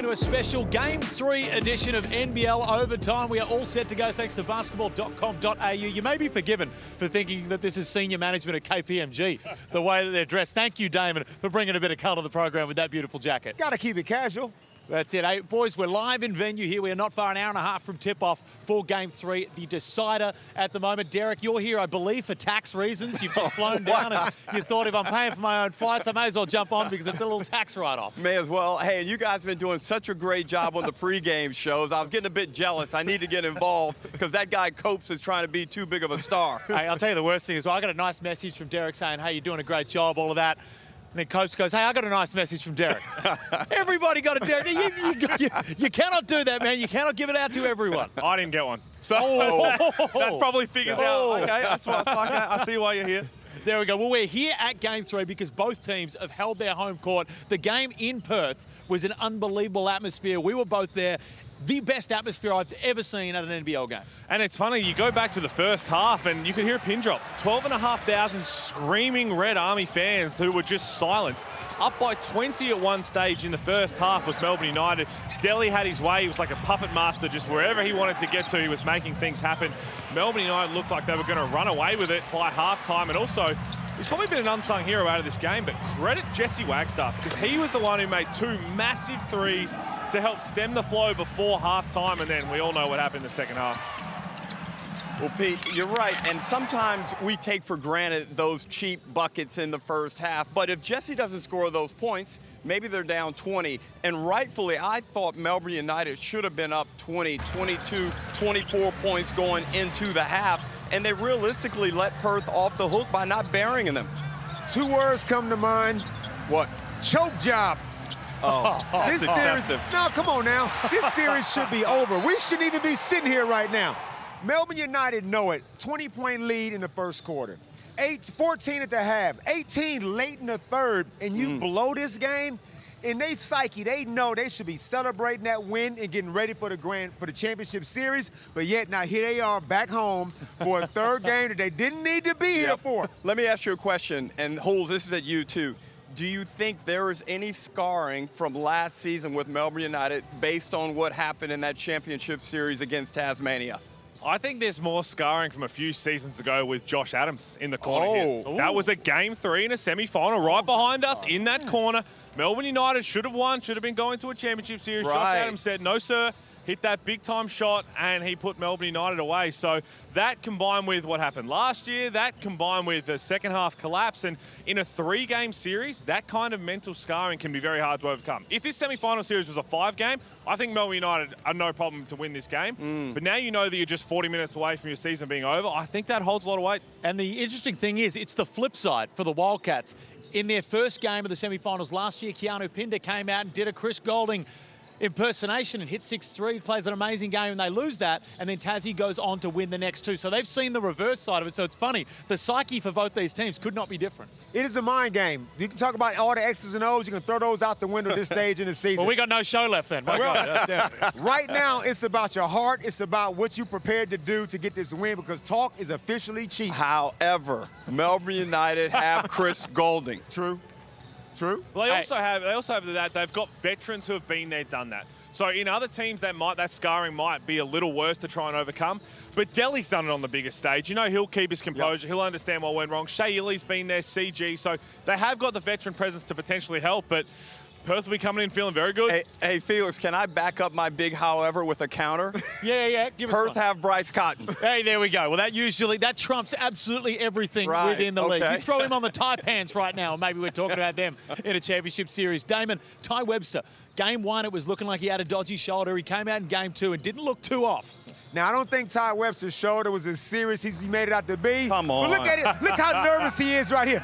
welcome to a special Game 3 edition of NBL Overtime. We are all set to go thanks to basketball.com.au. You may be forgiven for thinking that this is senior management at KPMG, the way that they're dressed. Thank you, Damon, for bringing a bit of colour to the program with that beautiful jacket. Got to keep it casual. That's it, boys. We're live in venue here. We are not far, an hour and a half from tip-off for Game 3, the decider at the moment. Derek, you're here, I believe, for tax reasons. You've just flown down and you thought if I'm paying for my own flights, I may as well jump on because it's a little tax write-off. May as well. Hey, and you guys have been doing such a great job on the pregame shows. I was getting a bit jealous. I need to get involved because that guy Copes is trying to be too big of a star. Hey, I'll tell you the worst thing is, well, I got a nice message from Derek saying, hey, you're doing a great job, all of that. And then Copes goes, hey, I got a nice message from Derek. Everybody got a Derek. You cannot do that, man. You cannot give it out to everyone. I didn't get one. So that probably figures out, okay, that's fine. I see why you're here. There we go. Well, we're here at Game 3 because both teams have held their home court. The game in Perth was an unbelievable atmosphere. We were both there. The best atmosphere I've ever seen at an NBL game. And it's funny, you go back to the first half and you could hear a pin drop. 12,500 screaming Red Army fans who were just silenced. Up by 20 at one stage in the first half was Melbourne United. Delhi had his way. He was like a puppet master. Just wherever he wanted to get to, he was making things happen. Melbourne United looked like they were going to run away with it by halftime. And also, he's probably been an unsung hero out of this game, but credit Jesse Wagstaff because he was the one who made two massive threes to help stem the flow before halftime, and then we all know what happened in the second half. Well, Pete, you're right, and sometimes we take for granted those cheap buckets in the first half, but if Jesse doesn't score those points, maybe they're down 20, and rightfully, I thought Melbourne United should have been up 20, 22, 24 points going into the half, and they realistically let Perth off the hook by not burying them. Two words come to mind. What? Choke job. Oh, this series, no, come on now. This series should be over. We shouldn't even be sitting here right now. Melbourne United know it. 20-point lead in the first quarter. 14 at the half. 18 late in the third. And you blow this game, in their psyche, they know they should be celebrating that win and getting ready for the championship series. But yet now here they are back home for a third game that they didn't need to be here for. Let me ask you a question, and Holes, this is at you too. Do you think there is any scarring from last season with Melbourne United based on what happened in that championship series against Tasmania? I think there's more scarring from a few seasons ago with Josh Adams in the corner here. That was a Game 3 in a semi-final right behind us in that corner. Melbourne United should have won, should have been going to a championship series. Right. Josh Adams said, no, sir. Hit that big-time shot, and he put Melbourne United away. So that combined with what happened last year, that combined with the second-half collapse, and in a three-game series, that kind of mental scarring can be very hard to overcome. If this semi-final series was a 5-game, I think Melbourne United are no problem to win this game. But now you know that you're just 40 minutes away from your season being over. I think that holds a lot of weight. And the interesting thing is, it's the flip side for the Wildcats. In their first game of the semi-finals last year, Keanu Pinder came out and did a Chris Goulding impersonation and hit 6-3, plays an amazing game, and they lose that, and then Tassie goes on to win the next two. So they've seen the reverse side of it, so it's funny. The psyche for both these teams could not be different. It is a mind game. You can talk about all the X's and O's. You can throw those out the window this stage in the season. Well, we got no show left then. Right now, it's about your heart. It's about what you prepared to do to get this win because talk is officially cheap. However, Melbourne United have Chris Goulding. True. True. Well, they also have that. They've got veterans who have been there, done that. So in other teams, that scarring might be a little worse to try and overcome. But Delhi's done it on the biggest stage. You know, he'll keep his composure. Yep. He'll understand what went wrong. Shea Illy's been there, CG. So they have got the veteran presence to potentially help. But Perth will be coming in feeling very good. Hey, Felix, can I back up my big however with a counter? Yeah. Give us Perth have Bryce Cotton. Hey, there we go. Well, that trumps absolutely everything within the league. You throw him on the Taipans right now, and maybe we're talking about them in a championship series. Damon, Ty Webster, Game 1, it was looking like he had a dodgy shoulder. He came out in Game 2 and didn't look too off. Now, I don't think Ty Webster's shoulder was as serious as he made it out to be. Come on. But look at it. Look how nervous he is right here.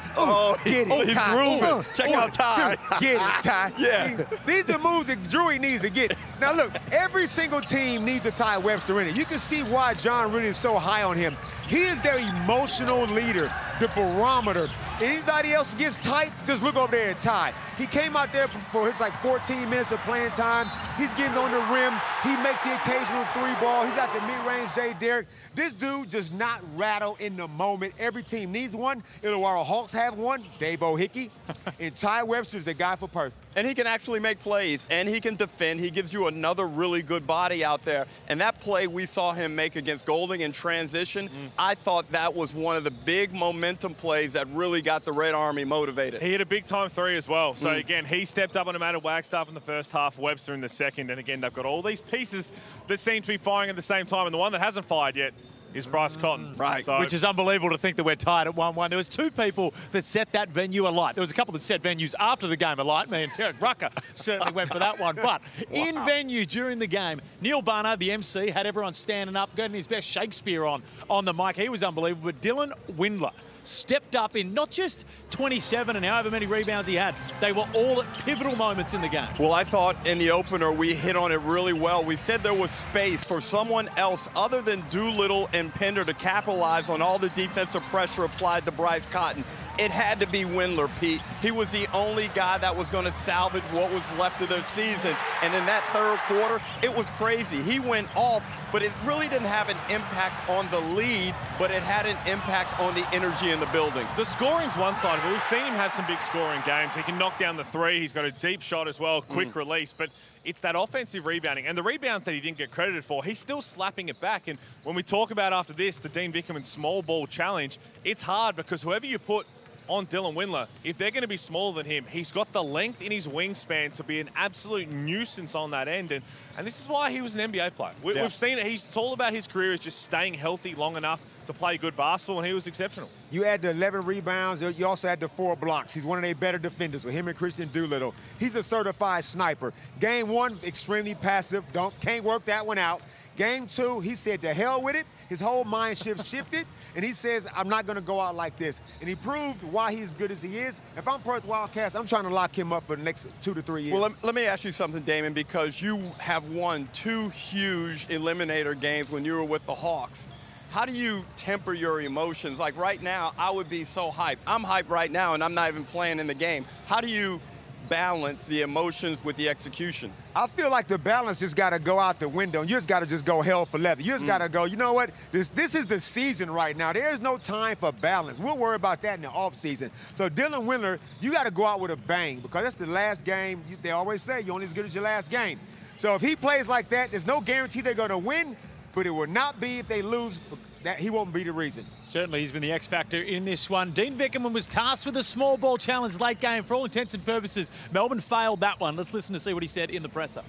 Get it, he's Ty. grooving. Check out Ty. Get it, Ty. Yeah. These are moves that Drewy needs to get. Now, look, every single team needs a Ty Webster in it. You can see why John really is so high on him. He is their emotional leader, the barometer. Anybody else gets tight, just look over there at Ty. He came out there for his 14 minutes of playing time. He's getting on the rim, He makes the occasional 3-ball. He's got the mid-range Jay Derrick. This dude does not rattle in the moment. Every team needs one. Illawarra Hawks have one. Dave O'Hickey. And Ty Webster's the guy for Perth. And he can actually make plays, and he can defend. He gives you another really good body out there. And that play we saw him make against Golding in transition, I thought that was one of the big momentum plays that really got the Red Army motivated. He hit a big-time 3 as well. So, again, he stepped up on a matter Wagstaff in the first half, Webster in the second. And, again, they've got all these pieces that seem to be firing at the same time. And the one that hasn't fired yet is Bryce Cotton. Right. So, which is unbelievable to think that we're tied at 1-1. There was 2 people that set that venue alight. There was a couple that set venues after the game alight. Me and Derek Rucker certainly went for that one. But in venue during the game, Neil Barnard, the MC, had everyone standing up, getting his best Shakespeare on the mic. He was unbelievable. But Dylan Windler stepped up in not just 27 and however many rebounds he had. They were all at pivotal moments in the game. Well, I thought in the opener we hit on it really well. We said there was space for someone else other than Doolittle and Pender to capitalize on all the defensive pressure applied to Bryce Cotton. It had to be Windler, Pete. He was the only guy that was going to salvage what was left of their season. And in that third quarter, it was crazy. He went off, but it really didn't have an impact on the lead, but it had an impact on the energy in the building. the scoring's one side of it. We've seen him have some big scoring games. He can knock down the 3. He's got a deep shot as well, quick release. But it's that offensive rebounding. And the rebounds that he didn't get credited for, he's still slapping it back. And when we talk about after this, the Dean Vickerman small ball challenge, it's hard because whoever you put on Dylan Windler, if they're going to be smaller than him, he's got the length in his wingspan to be an absolute nuisance on that end. And this is why he was an NBA player. We've seen it. It's all about his career is just staying healthy long enough to play good basketball, and he was exceptional. You add the 11 rebounds. You also add the 4 blocks. He's one of their better defenders with him and Christian Doolittle. He's a certified sniper. Game 1, extremely passive. Can't work that one out. Game 2, he said to hell with it. His whole mind shift shifted, and he says, I'm not going to go out like this. And he proved why he's as good as he is. If I'm Perth Wildcats, I'm trying to lock him up for the next 2 to 3 years. Well, let me ask you something, Damon, because you have won 2 huge eliminator games when you were with the Hawks. How do you temper your emotions? Like right now, I would be so hyped. I'm hyped right now, and I'm not even playing in the game. How do you balance the emotions with the execution? I feel like the balance just got to go out the window. You just got to just go hell for leather. You just got to go, you know what? This is the season right now. There's no time for balance. We'll worry about that in the offseason. So Dylan Windler, you got to go out with a bang because that's the last game. They always say you're only as good as your last game. So if he plays like that, there's no guarantee they're going to win, but it will not be if they lose. That he won't be the reason. Certainly, he's been the X factor in this one. Dean Vickerman was tasked with a small ball challenge late game. For all intents and purposes, Melbourne failed that one. Let's listen to see what he said in the presser.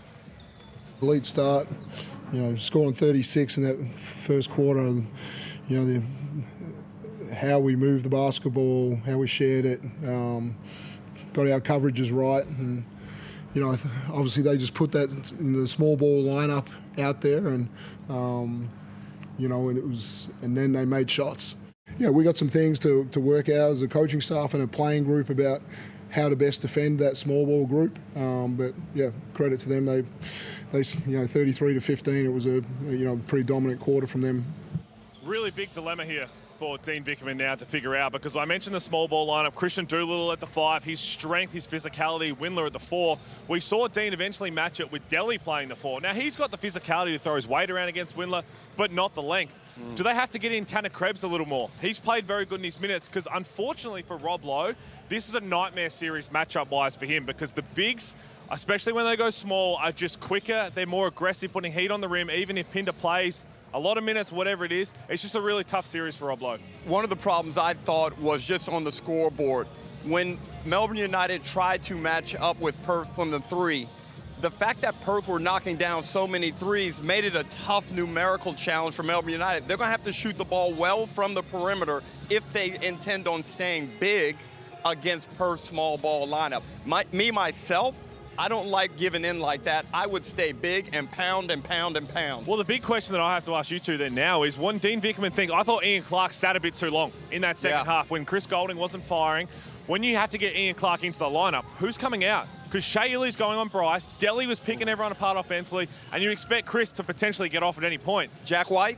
Elite start, scoring 36 in that first quarter. How we moved the basketball, how we shared it, got our coverages right, and obviously they just put that in the small ball lineup out there, and. And then they made shots. Yeah, we got some things to work out as a coaching staff and a playing group about how to best defend that small ball group. But yeah, credit to them. They 33-15. It was a pretty dominant quarter from them. Really big dilemma here for Dean Vickerman now to figure out, because I mentioned the small ball lineup, Christian Doolittle at the 5, his strength, his physicality, Windler at the 4. We saw Dean eventually match it with Delhi playing the 4. Now, he's got the physicality to throw his weight around against Windler, but not the length. Do they have to get in Tanner Krebs a little more? He's played very good in his minutes because, unfortunately for Rob Lowe, this is a nightmare series matchup-wise for him because the bigs, especially when they go small, are just quicker. They're more aggressive, putting heat on the rim, even if Pinder plays a lot of minutes, whatever it is. It's just a really tough series for Rob Lowe. One of the problems I thought was just on the scoreboard. When Melbourne United tried to match up with Perth from the 3, the fact that Perth were knocking down so many threes made it a tough numerical challenge for Melbourne United. They're going to have to shoot the ball well from the perimeter if they intend on staying big against Perth's small ball lineup. Myself, I don't like giving in like that. I would stay big and pound and pound and pound. Well, the big question that I have to ask you two then now is, one, Dean Vickerman think, I thought Ian Clark sat a bit too long in that second half when Chris Golding wasn't firing. When you have to get Ian Clark into the lineup, who's coming out? Because Shea Illy's going on Bryce, Delhi was picking everyone apart offensively, and you expect Chris to potentially get off at any point. Jack White?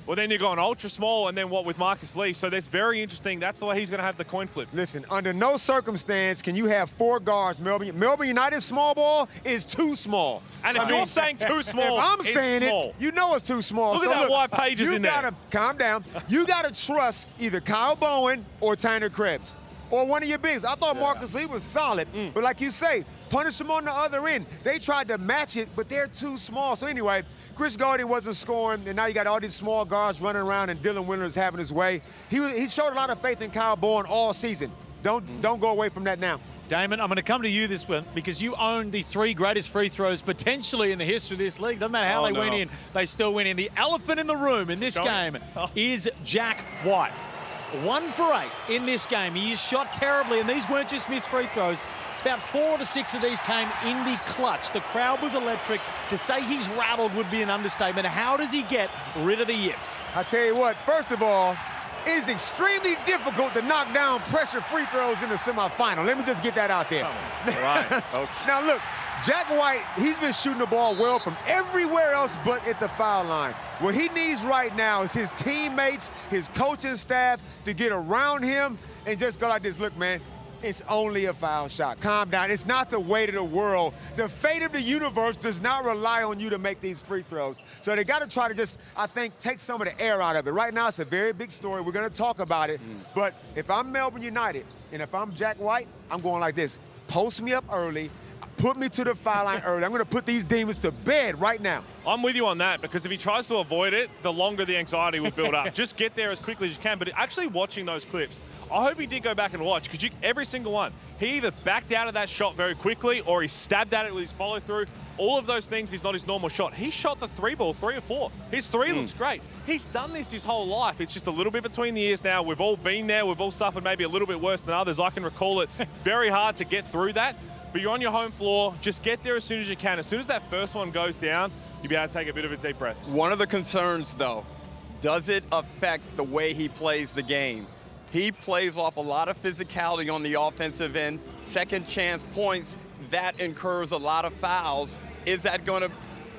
Well, then you're going ultra small, and then what with Marcus Lee? So that's very interesting. That's the way he's going to have the coin flip. Listen, under no circumstance can you have 4 guards. Melbourne United small ball is too small. And if you're saying too small, if I'm it's saying small. it, you know it's too small. Look at that white pages in there. Calm down. You got to trust either Kyle Bowen or Tanner Krebs or one of your bigs. I thought Marcus Lee was solid, but like you say, punish them on the other end. They tried to match it, but they're too small. So anyway, Chris Golding wasn't scoring, and now you got all these small guards running around, and Dylan Windler's having his way. He showed a lot of faith in Kyle Bowen all season. Don't go away from that now. Damon, I'm going to come to you this one because you own the 3 greatest free throws potentially in the history of this league. Doesn't matter how they went in, they still win in. The elephant in the room in this game is Jack White. 1 for 8 in this game. He is shot terribly, and these weren't just missed free throws. About 4 to 6 of these came in the clutch. The crowd was electric. To say he's rattled would be an understatement. How does he get rid of the yips? I tell you what, first of all, it is extremely difficult to knock down pressure free throws in the semifinal. Let me just get that out there. Right. Okay. Now look, Jack White, he's been shooting the ball well from everywhere else but at the foul line. What he needs right now is his teammates, his coaching staff to get around him and just go like this. Look, man, it's only a foul shot. Calm down. It's not the weight of the world. The fate of the universe does not rely on you to make these free throws. So they got to try to just, I think, take some of the air out of it. Right now, it's a very big story. We're going to talk about it. But if I'm Melbourne United and if I'm Jack White, I'm going like this. Post me up early. Put me to the foul line early. I'm going to put these demons to bed right now. I'm with you on that because if he tries to avoid it, the longer the anxiety will build up. Just get there as quickly as you can. But actually watching those clips, I hope he did go back and watch because every single one, he either backed out of that shot very quickly or he stabbed at it with his follow-through. All of those things is not his normal shot. He shot the 3 ball 3 or 4. His 3 looks great. He's done this his whole life. It's just a little bit between the ears now. We've all been there. We've all suffered maybe a little bit worse than others. I can recall it. Very hard to get through that. But you're on your home floor. Just get there as soon as you can. As soon as that first one goes down, you'll be able to take a bit of a deep breath. One of the concerns, though, does it affect the way he plays the game? He plays off a lot of physicality on the offensive end, second chance points, that incurs a lot of fouls. Is that going to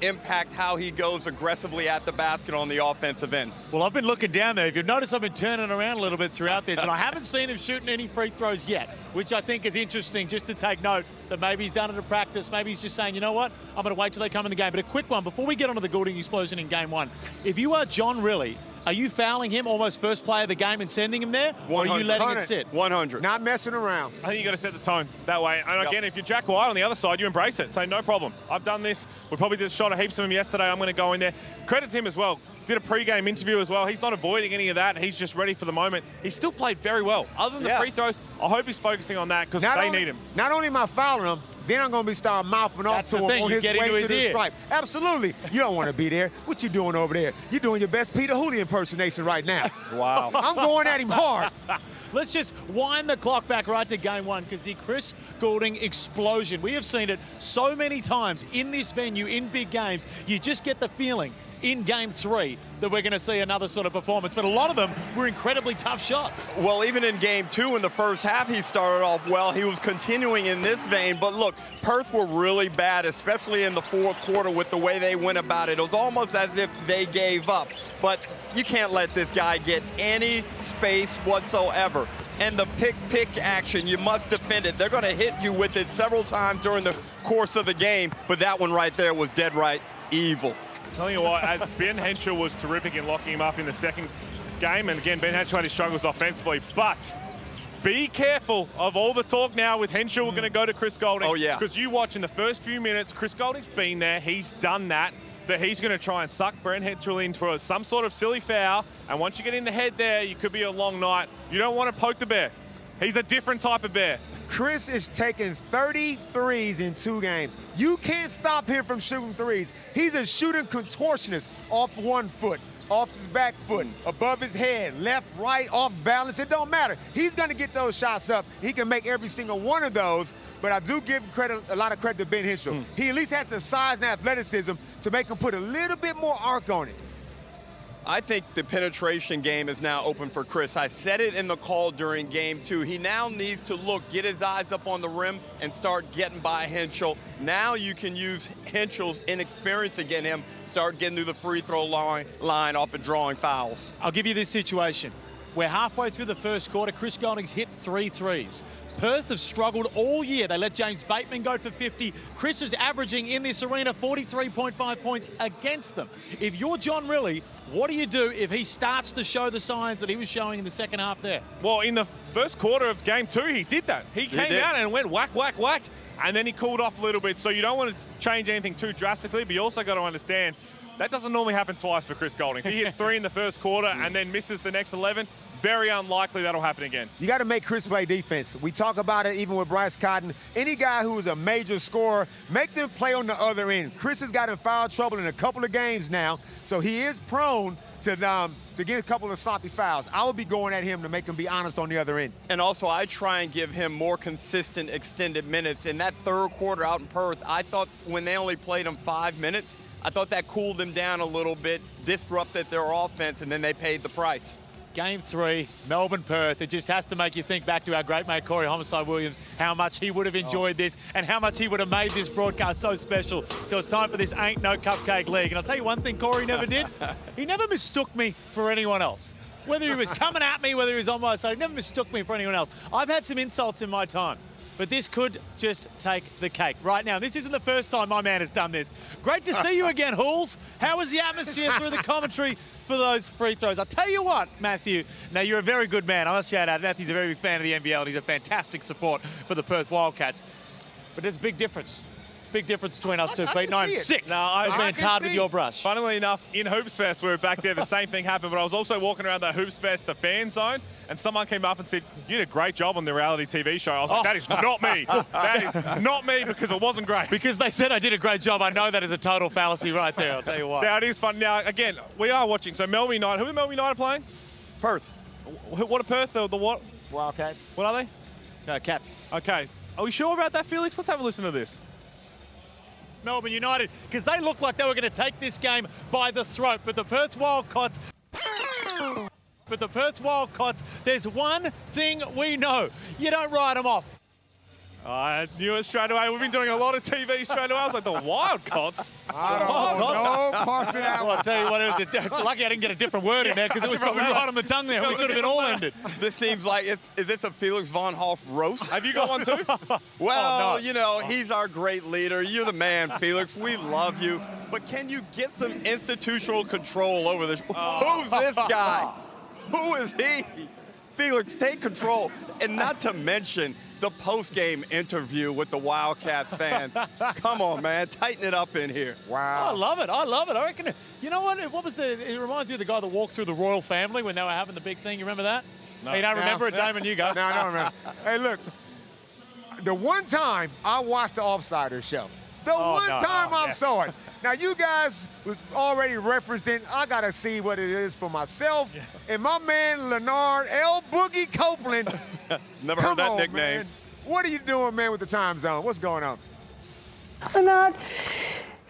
impact how he goes aggressively at the basket on the offensive end? Well, I've been looking down there. If you've noticed, I've been turning around a little bit throughout this, and I haven't seen him shooting any free throws yet, which I think is interesting just to take note that maybe he's done it in practice. Maybe he's just saying, you know what, I'm going to wait till they come in the game. But a quick one, before we get onto the Goulding explosion in game 1, if you are John Rillie, are you fouling him almost first play of the game and sending him there? Or are you letting it sit? 100. Not messing around. I think you got to set the tone that way. And again, if you're Jack White on the other side, you embrace it. Say, no problem. I've done this. We probably just shot a heaps of them yesterday. I'm going to go in there. Credit to him as well. Did a pre-game interview as well. He's not avoiding any of that. He's just ready for the moment. He still played very well. Other than the free throws, I hope he's focusing on that because they need him. Not only am I fouling him, then I'm going to be starting mouthing off to him on his way to the stripe. Absolutely. You don't want to be there. What you doing over there? You're doing your best Peter Hooley impersonation right now. Wow. I'm going at him hard. Let's just wind the clock back right to game 1 because the Chris Goulding explosion, we have seen it so many times in this venue, in big games. You just get the feeling in game 3 that we're going to see another sort of performance. But a lot of them were incredibly tough shots. Well, even in game 2, in the first half, he started off well. He was continuing in this vein. But look, Perth were really bad, especially in the fourth quarter with the way they went about it. It was almost as if they gave up. But you can't let this guy get any space whatsoever. And the pick action, you must defend it. They're going to hit you with it several times during the course of the game. But that one right there was dead right evil. Telling you what, Ben Henshaw was terrific in locking him up in the second game. And again, Ben Henshaw had his struggles offensively. But be careful of all the talk now with Henshaw. We're going to go to Chris Goulding. Oh, yeah. Because you watch in the first few minutes, Chris Goulding's been there. He's done that. That he's going to try and suck Brent Henshaw in for some sort of silly foul. And once you get in the head there, you could be a long night. You don't want to poke the bear. He's a different type of bear. Chris is taking 30 threes in 2 games. You can't stop him from shooting threes. He's a shooting contortionist off one foot, off his back foot, above his head, left, right, off balance. It don't matter. He's going to get those shots up. He can make every single one of those. But I do give credit, a lot of credit to Ben Henshaw. He at least has the size and athleticism to make him put a little bit more arc on it. I think the penetration game is now open for Chris. I said it in the call during game 2. He now needs to get his eyes up on the rim and start getting by Henschel. Now you can use Henschel's inexperience against him, start getting to the free throw line off and drawing fouls. I'll give you this situation. We're halfway through the first quarter. Chris Golding's hit 3 threes. Perth have struggled all year. They let James Bateman go for 50. Chris is averaging in this arena 43.5 points against them. If you're John Rillie, what do you do if he starts to show the signs that he was showing in the second half there? Well, in the first quarter of game 2, he did that. He came out and went whack, whack, whack, and then he cooled off a little bit. So you don't want to change anything too drastically, but you also got to understand that doesn't normally happen twice for Chris Golding. If he hits 3 in the first quarter and then misses the next 11, very unlikely that'll happen again. You got to make Chris play defense. We talk about it even with Bryce Cotton. Any guy who is a major scorer, make them play on the other end. Chris has got in foul trouble in a couple of games now, so he is prone to get a couple of sloppy fouls. I will be going at him to make him be honest on the other end. And also, I try and give him more consistent extended minutes. In that third quarter out in Perth, I thought when they only played him 5 minutes, I thought that cooled them down a little bit, disrupted their offense, and then they paid the price. Game 3, Melbourne-Perth. It just has to make you think back to our great mate Corey Homicide Williams, how much he would have enjoyed this and how much he would have made this broadcast so special. So it's time for this Ain't No Cupcake League. And I'll tell you one thing Corey never did. He never mistook me for anyone else. Whether he was coming at me, whether he was on my side, he never mistook me for anyone else. I've had some insults in my time, but this could just take the cake. Right now, this isn't the first time my man has done this. Great to see you again, Halls. How was the atmosphere through the commentary for those free throws? I'll tell you what, Matthew, now you're a very good man. I must shout out, Matthew's a very big fan of the NBL and he's a fantastic support for the Perth Wildcats. But there's a big difference. Big difference between us two, Pete. And I'm sick. No, I've been tarred with your brush. Funnily enough, in Hoops Fest, we were back there, the same thing happened, but I was also walking around the Hoops Fest, the fan zone, and someone came up and said, you did a great job on the reality TV show. I was like, that is not me. That is not me because it wasn't great. Because they said I did a great job. I know that is a total fallacy right there, I'll tell you what. Now, it is fun. Now, again, we are watching. So Melbourne United, who are Melbourne United playing? Perth. What are Perth? The what? Wildcats. What are they? No, Cats. Okay. Are we sure about that, Felix? Let's have a listen to this. Melbourne United, because they looked like they were going to take this game by the throat, but the Perth Wildcats, there's one thing we know. You don't write them off. I knew it straight away. We've been doing a lot of TV straight away. I was like, the Wildcats? I don't know. No parts of that Well, one. I'll tell you what, it was lucky I didn't get a different word in there because it was probably right on the tongue there. We could have been all ended. This seems like, is this a Felix Von Hoff roast? Have you got one too? Well, Oh, no. you know, he's our great leader. You're the man, Felix. We love you. But can you get some institutional control over this? Who's this guy? Who is he? Felix, take control. And not to mention the post-game interview with the Wildcat fans. Come on, man. Tighten it up in here. Wow. I love it. I reckon, you know what? It reminds me of the guy that walked through the royal family when they were having the big thing. You remember that? No. You don't remember it, Damon? You go. No, I don't remember. Hey, look. The one time I watched the Offsiders show. I saw it. Now, you guys was already referenced it. I got to see what it is for myself. And my man, Leonard L. Boogie Copeland. Never heard that nickname. Man. What are you doing, man, with the time zone? What's going on? Bernard,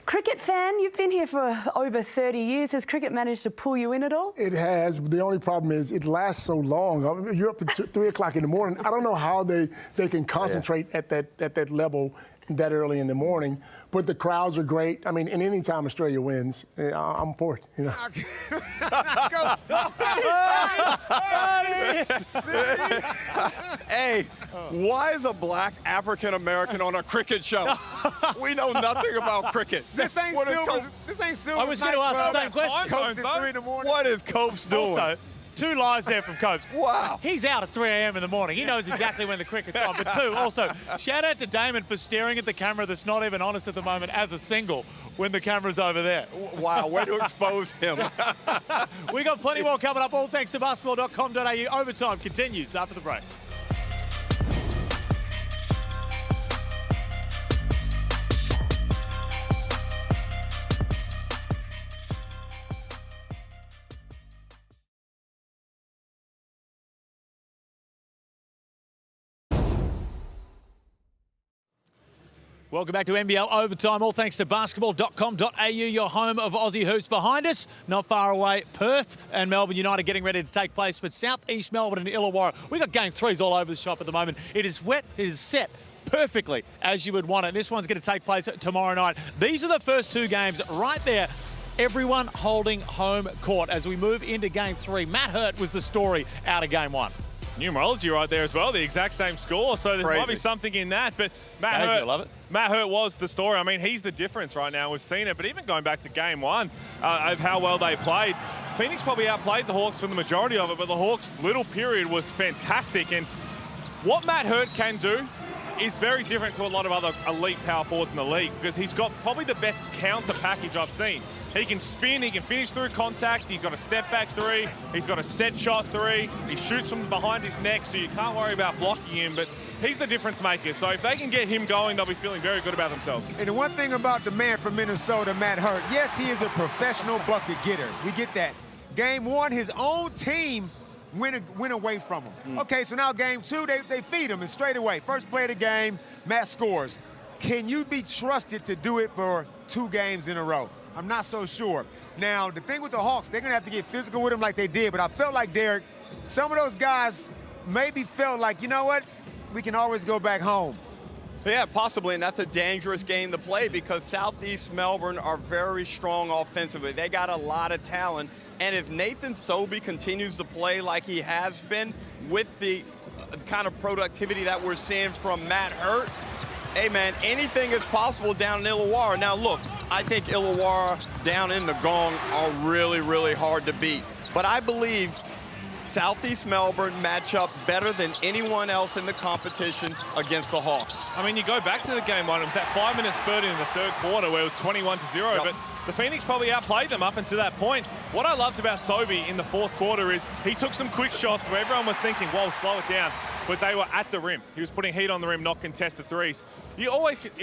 cricket fan, you've been here for over 30 years. Has cricket managed to pull you in at all? It has. The only problem is it lasts so long. You're up at 3 o'clock in the morning. I don't know how they can concentrate at that level that early in the morning. But the crowds are great. I mean, and any time Australia wins, I'm for it. You know. Hey, why is a black African American on a cricket show? We know nothing about cricket. This ain't Silver. I was going to ask the same question. Coach at 3 in the morning. What is Copes doing? Also, 2 lies there from Copes. Wow. He's out at 3 a.m. in the morning. He knows exactly when the cricket's on. But 2, also, shout out to Damon for staring at the camera that's not even honest at the moment as a single when the camera's over there. Wow, way to expose him. We got plenty more coming up, all thanks to basketball.com.au. Overtime continues after the break. Welcome back to NBL Overtime, all thanks to basketball.com.au, your home of Aussie hoops. Behind us, not far away, Perth and Melbourne United getting ready to take place, but Southeast Melbourne and Illawarra, we got game threes all over the shop at the moment. It is wet, it is set perfectly as you would want it. This one's going to take place tomorrow night. These are the first two games right there. Everyone holding home court as we move into game three. Matt Hurt was the story out of game one. Numerology right there as well, the exact same score, so there might be something in that, but Matt Hurt was the story. I mean, he's the difference right now. We've seen it, but even going back to game one of how well they played, Phoenix probably outplayed the Hawks for the majority of it, but the Hawks' little period was fantastic, and what Matt Hurt can do is very different to a lot of other elite power forwards in the league because he's got probably the best counter package I've seen. He can spin, he can finish through contact, he's got a step back three, he's got a set shot three, he shoots from behind his neck, so you can't worry about blocking him, but he's the difference maker. So if they can get him going, they'll be feeling very good about themselves. And the one thing about the man from Minnesota, Matt Hurt, yes, he is a professional bucket getter. We get that. Game one, his own team went away from him. Okay, so now game two, they feed him, and straight away, first play of the game, Matt scores. Can you be trusted to do it for 2 games in a row? I'm not so sure. Now, the thing with the Hawks, they're going to have to get physical with him like they did, but I felt like, Derek, some of those guys maybe felt like, you know what, we can always go back home. Yeah, possibly, and that's a dangerous game to play because Southeast Melbourne are very strong offensively. They got a lot of talent, and if Nathan Sobey continues to play like he has been with the kind of productivity that we're seeing from Matt Hurt, hey, man, anything is possible down in Illawarra. Now, look, I think Illawarra down in the Gong are really, really hard to beat. But I believe Southeast Melbourne match up better than anyone else in the competition against the Hawks. I mean, you go back to the game one, it was that 5-minute spurt in the third quarter where it was 21-0, but the Phoenix probably outplayed them up until that point. What I loved about Sobey in the fourth quarter is he took some quick shots where everyone was thinking, whoa, slow it down. But they were at the rim. He was putting heat on the rim, not contested threes.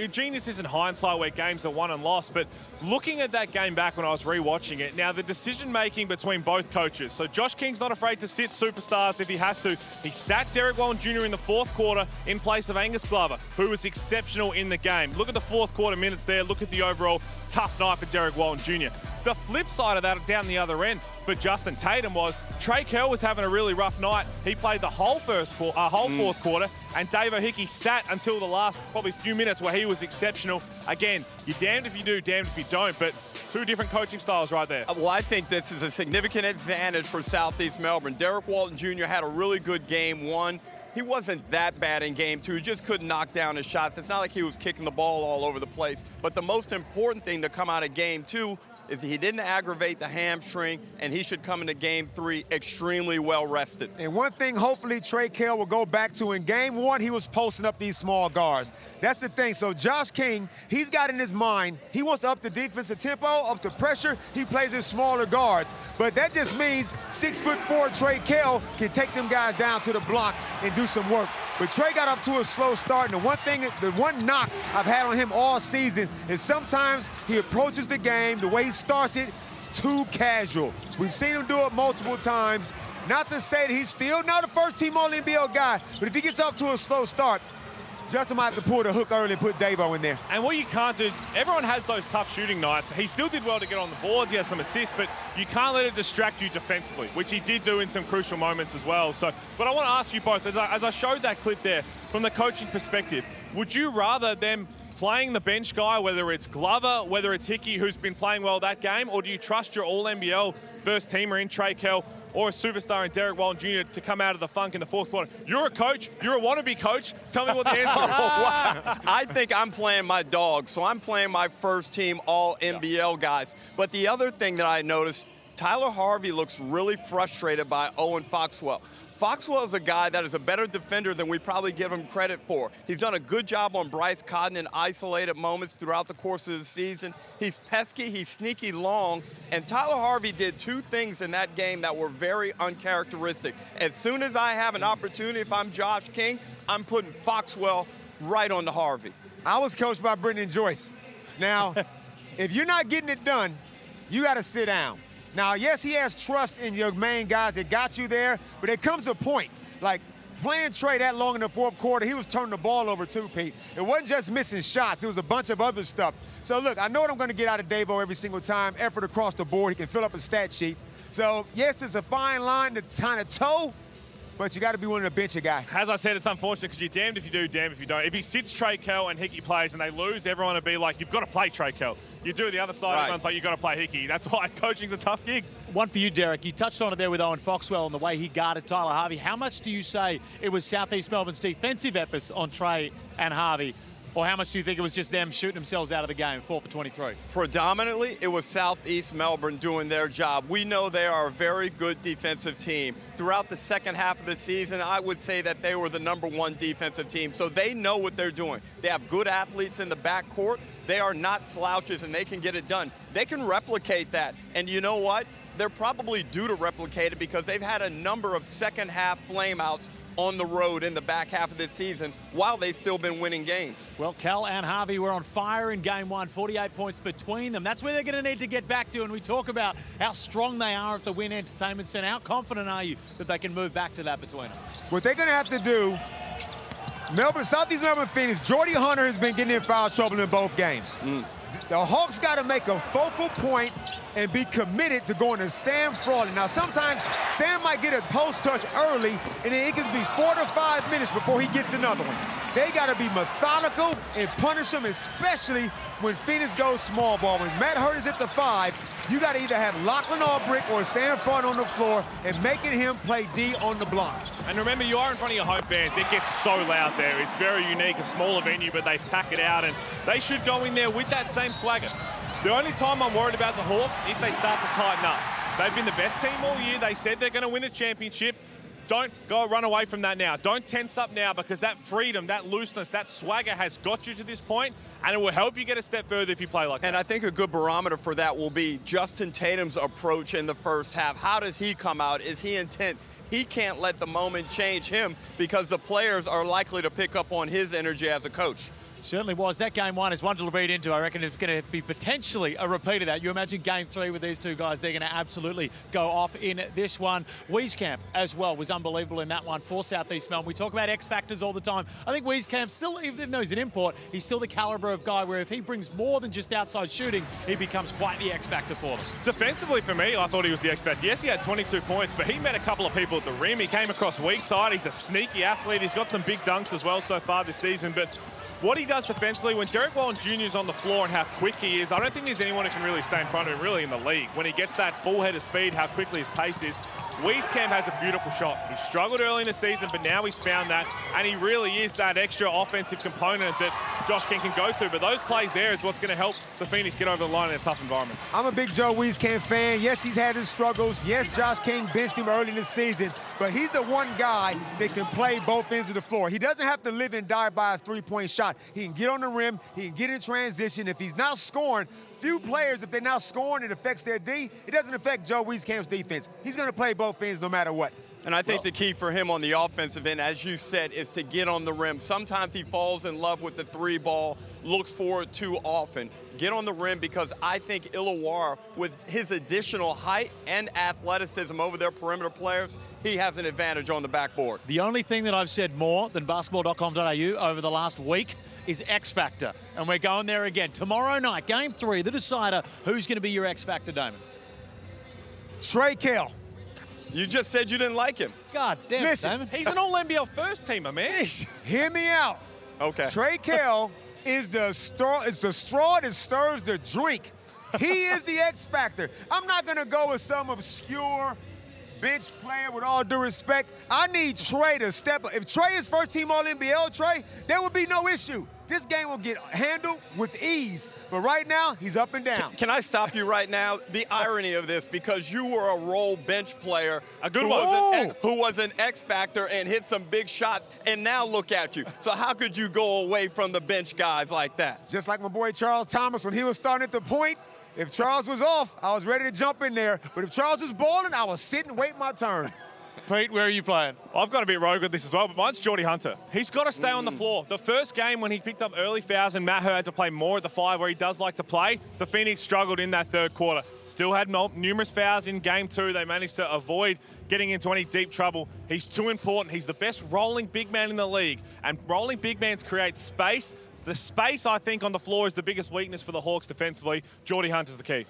Genius isn't hindsight where games are won and lost, but looking at that game back when I was rewatching it, now the decision-making between both coaches. So Josh King's not afraid to sit superstars if he has to. He sat Derek Walton Jr. in the fourth quarter in place of Angus Glover, who was exceptional in the game. Look at the fourth quarter minutes there. Look at the overall tough night for Derek Walton Jr. The flip side of that, down the other end, for Justin Tatum was Trey Kerr was having a really rough night. He played the whole fourth quarter, and Dave O'Hickey sat until the last probably few minutes where he was exceptional. Again, you're damned if you do, damned if you don't, but 2 different coaching styles right there. Well, I think this is a significant advantage for Southeast Melbourne. Derek Walton Jr. had a really good game one. He wasn't that bad in game two. He just couldn't knock down his shots. It's not like he was kicking the ball all over the place. But the most important thing to come out of game two is he didn't aggravate the hamstring, and he should come into game three extremely well rested. And one thing hopefully Trey Kell will go back to, in game one, he was posting up these small guards. That's the thing. So Josh King, he's got in his mind, he wants to up the defensive tempo, up the pressure. He plays in smaller guards. But that just means 6'4" Trey Kell can take them guys down to the block and do some work. But Trey got up to a slow start, and the one knock I've had on him all season is sometimes he approaches the game, the way he starts it, it's too casual. We've seen him do it multiple times. Not to say that he's still not a first-team All-NBL guy, but if he gets off to a slow start, Justin might have to pull the hook early and put Davo in there. And what you can't do, everyone has those tough shooting nights. He still did well to get on the boards. He has some assists, but you can't let it distract you defensively, which he did do in some crucial moments as well. So, but I want to ask you both, as I showed that clip there, from the coaching perspective, would you rather them playing the bench guy, whether it's Glover, whether it's Hickey, who's been playing well that game, or do you trust your All-NBL first-teamer in Trey Kell or a superstar in Derek Walton Jr. to come out of the funk in the fourth quarter? You're a coach. You're a wannabe coach. Tell me what the answer is. I think I'm playing my dog, so I'm playing my first-team All-NBL guys. But the other thing that I noticed, Tyler Harvey looks really frustrated by Owen Foxwell. Foxwell is a guy that is a better defender than we probably give him credit for. He's done a good job on Bryce Cotton in isolated moments throughout the course of the season. He's pesky, he's sneaky long, and Tyler Harvey did 2 things in that game that were very uncharacteristic. As soon as I have an opportunity, if I'm Josh King, I'm putting Foxwell right on to Harvey. I was coached by Brendan Joyce. Now, if you're not getting it done, you got to sit down. Now, yes, he has trust in your main guys that got you there, but there comes a point. Like, playing Trey that long in the fourth quarter, he was turning the ball over too, Pete. It wasn't just missing shots. It was a bunch of other stuff. So, look, I know what I'm going to get out of Davo every single time. Effort across the board. He can fill up a stat sheet. So, yes, it's a fine line to kind of toe, but you got to be willing to bench a guy. As I said, it's unfortunate because you're damned if you do, damned if you don't. If he sits Trey Kell and Hickey plays and they lose, everyone would be like, you've got to play Trey Kell. You do the other side, everyone's like, you've got to play Hickey. That's why coaching's a tough gig. One for you, Derek. You touched on it there with Owen Foxwell and the way he guarded Tyler Harvey. How much do you say it was Southeast Melbourne's defensive efforts on Trey and Harvey? Or how much do you think it was just them shooting themselves out of the game, 4 for 23? Predominantly, it was Southeast Melbourne doing their job. We know they are a very good defensive team. Throughout the second half of the season, I would say that they were the #1 defensive team. So they know what they're doing. They have good athletes in the backcourt. They are not slouches, and they can get it done. They can replicate that. And you know what? They're probably due to replicate it because they've had a number of second-half flameouts on the road in the back half of the season while they've still been winning games. Well, Cal and Harvey were on fire in game one, 48 points between them. That's where they're going to need to get back to, and we talk about how strong they are at the Wynn Entertainment Centre. How confident are you that they can move back to that between them? What they're going to have to do, Southeast Melbourne Phoenix, Jordy Hunter has been getting in foul trouble in both games. The Hawks got to make a focal point and be committed to going to Sam Frawley. Now, sometimes Sam might get a post touch early, and then it can be 4 to 5 minutes before he gets another one. They got to be methodical and punish him, especially when Phoenix goes small ball. When Matt Hurt is at the 5, you got to either have Lachlan Albrecht or Sam Frawley on the floor and making him play D on the block. And remember, you are in front of your home fans. It gets so loud there. It's very unique, a smaller venue, but they pack it out, and they should go in there with that same swagger. The only time I'm worried about the Hawks is they start to tighten up. They've been the best team all year. They said they're going to win a championship. Don't go run away from that now. Don't tense up now, because that freedom, that looseness, that swagger has got you to this point, and it will help you get a step further if you play like that. And I think a good barometer for that will be Justin Tatum's approach in the first half. How does he come out? Is he intense? He can't let the moment change him because the players are likely to pick up on his energy as a coach. Certainly was. That game one is one to read into. I reckon it's going to be potentially a repeat of that. You imagine game 3 with these two guys. They're going to absolutely go off in this one. Wieskamp as well was unbelievable in that one for Southeast Melbourne. We talk about X factors all the time. I think Wieskamp still, even though he's an import, he's still the caliber of guy where if he brings more than just outside shooting, he becomes quite the X factor for them. Defensively for me, I thought he was the X factor. Yes, he had 22 points, but he met a couple of people at the rim. He came across weak side. He's a sneaky athlete. He's got some big dunks as well so far this season, but what he does defensively, when Derek Wallen Jr. is on the floor and how quick he is, I don't think there's anyone who can really stay in front of him really in the league. When he gets that full head of speed, how quickly his pace is, Wieskamp has a beautiful shot. He struggled early in the season, but now he's found that, and he really is that extra offensive component that Josh Cain can go to. But those plays there is what's going to help the Phoenix get over the line in a tough environment. I'm a big Joe Wieskamp fan. Yes, he's had his struggles. Yes, Josh Cain benched him early in the season, but he's the one guy that can play both ends of the floor. He doesn't have to live and die by his three-point shot. He can get on the rim. He can get in transition. If he's not scoring, few players, if they're not scoring, it affects their D. It doesn't affect Joe Wieskamp's defense. He's going to play both ends no matter what. And I think the key for him on the offensive end, as you said, is to get on the rim. Sometimes he falls in love with the 3-ball, looks for it too often. Get on the rim, because I think Illawarra, with his additional height and athleticism over their perimeter players, he has an advantage on the backboard. The only thing that I've said more than basketball.com.au over the last week is X Factor. And we're going there again. Tomorrow night, game 3, the decider. Who's going to be your X Factor, Damon? Trey Kell. You just said you didn't like him. God damn it, Damon. He's an all-NBL first teamer, man. Hear me out. Okay. Trey Kell is the straw that stirs the drink. He is the X factor. I'm not going to go with some obscure bench player, with all due respect. I need Trey to step up. If Trey is first team All-NBL, Trey, there would be no issue. This game will get handled with ease. But right now, he's up and down. Can I stop you right now? The irony of this, because you were a role bench player, a good one, who was an X factor and hit some big shots, and now look at you. So how could you go away from the bench guys like that? Just like my boy Charles Thomas, when he was starting at the point, if Charles was off, I was ready to jump in there. But if Charles was balling, I was sit and wait my turn. Pete, where are you playing? I've got a bit rogue with this as well, but mine's Geordie Hunter. He's got to stay on the floor. The first game when he picked up early fouls and Matt Hur had to play more at the 5 where he does like to play, the Phoenix struggled in that third quarter. Still had numerous fouls in game 2. They managed to avoid getting into any deep trouble. He's too important. He's the best rolling big man in the league. And rolling big mans create space. The space, I think, on the floor is the biggest weakness for the Hawks defensively. Geordie Hunter's the key.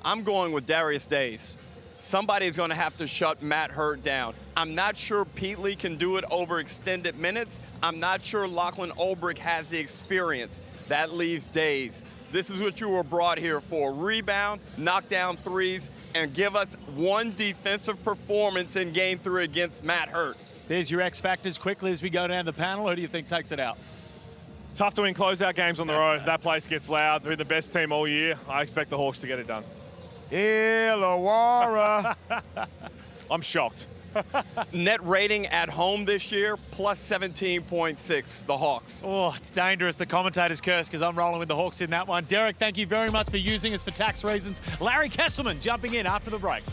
I'm going with Darius Days. Somebody's going to have to shut Matt Hurt down. I'm not sure Pete Lee can do it over extended minutes. I'm not sure Lachlan Olbrich has the experience. That leaves Days. This is what you were brought here for. Rebound, knock down threes, and give us one defensive performance in Game 3 against Matt Hurt. There's your X factors quickly as we go down the panel. Who do you think takes it out? Tough to win closeout games on the road. That place gets loud. They're the best team all year. I expect the Hawks to get it done. Illawarra. I'm shocked. Net rating at home this year, plus 17.6, the Hawks. Oh, it's dangerous. The commentator's curse because I'm rolling with the Hawks in that one. Derek, thank you very much for using us for tax reasons. Larry Kesselman jumping in after the break.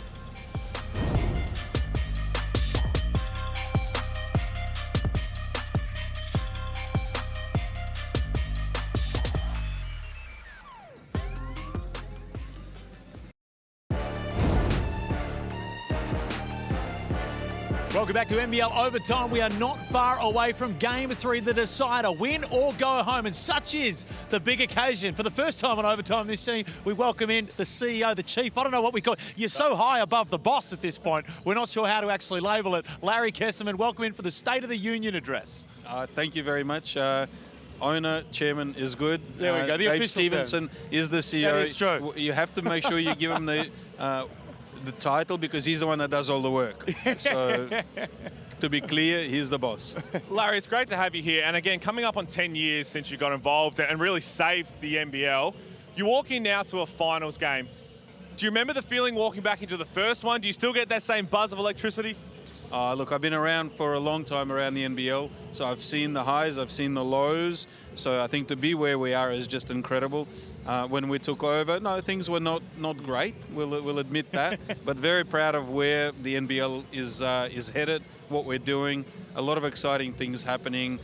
Welcome back to NBL Overtime. We are not far away from Game 3, the decider. Win or go home, and such is the big occasion. For the first time on Overtime this season, we welcome in the CEO, the chief. I don't know what we call it. You're so high above the boss at this point. We're not sure how to actually label it. Larry Kesselman, welcome in for the State of the Union address. Thank you very much. Owner, chairman is good. There we go. The Dave official Stevenson is the CEO. That is true. You have to make sure you give him the title because he's the one that does all the work. So to be clear, he's the boss. Larry, it's great to have you here. And again, coming up on 10 years since you got involved and really saved the NBL, you walk in now to a finals game. Do you remember the feeling walking back into the first one? Do you still get that same buzz of electricity? Look, I've been around for a long time around the NBL, so I've seen the highs, I've seen the lows. So I think to be where we are is just incredible. When we took over, no, things were not great. We'll admit that, but very proud of where the NBL is headed, what we're doing. A lot of exciting things happening.